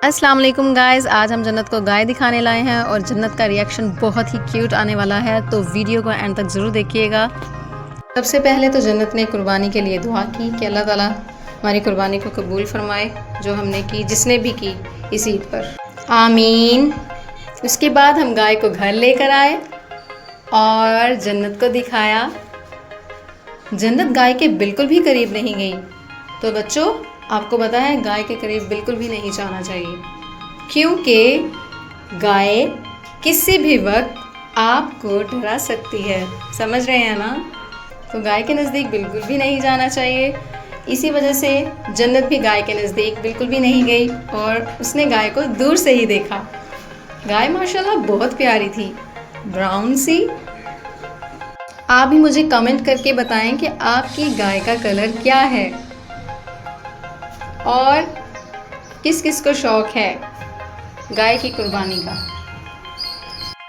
अस्सलाम वालेकुम गाइस, आज हम जन्नत को गाय दिखाने लाए हैं और जन्नत का रिएक्शन बहुत ही क्यूट आने वाला है, तो वीडियो को एंड तक ज़रूर देखिएगा। सबसे पहले तो जन्नत ने कुर्बानी के लिए दुआ की कि अल्लाह ताला हमारी कुर्बानी को कबूल फरमाए, जो हमने की, जिसने भी की इस ईद पर, आमीन। उसके बाद हम गाय को घर लेकर आए और जन्नत को दिखाया। जन्नत गाय के बिल्कुल भी करीब नहीं गई। तो बच्चों, आपको पता है गाय के करीब बिल्कुल भी नहीं जाना चाहिए, क्योंकि गाय किसी भी वक्त आपको डरा सकती है। समझ रहे हैं ना? तो गाय के नज़दीक बिल्कुल भी नहीं जाना चाहिए। इसी वजह से जन्नत भी गाय के नज़दीक बिल्कुल भी नहीं गई और उसने गाय को दूर से ही देखा। गाय माशाल्लाह बहुत प्यारी थी, ब्राउन सी। आप भी मुझे कमेंट करके बताएं कि आपकी गाय का कलर क्या है और किस किस को शौक़ है गाय की कुर्बानी का।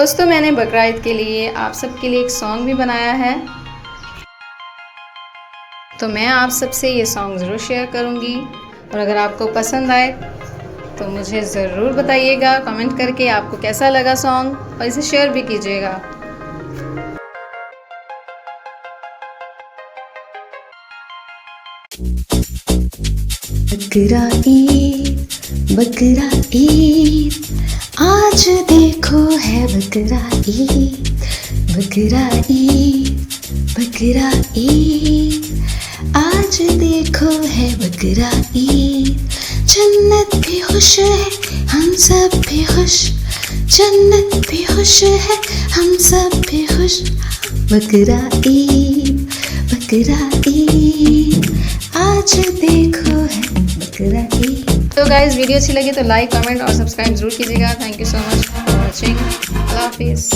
दोस्तों, मैंने बकरा ईद के लिए आप सबके लिए एक सॉन्ग भी बनाया है, तो मैं आप सबसे ये सॉन्ग ज़रूर शेयर करूँगी और अगर आपको पसंद आए तो मुझे ज़रूर बताइएगा कमेंट करके आपको कैसा लगा सॉन्ग, और इसे शेयर भी कीजिएगा। बकरा ईद आज देखो है बकरा ईद, बकरा ईद आज देखो है बकरा ईद। जन्नत भी खुश है, हम सब भी खुश, जन्नत भी खुश है, हम सब भी खुश। बकरा ईद आज देखो है बकरा ईद। तो गाइज़, वीडियो अच्छी लगी तो लाइक, कमेंट और सब्सक्राइब जरूर कीजिएगा। Thank you so much for watching. अल्लाह हाफिज़।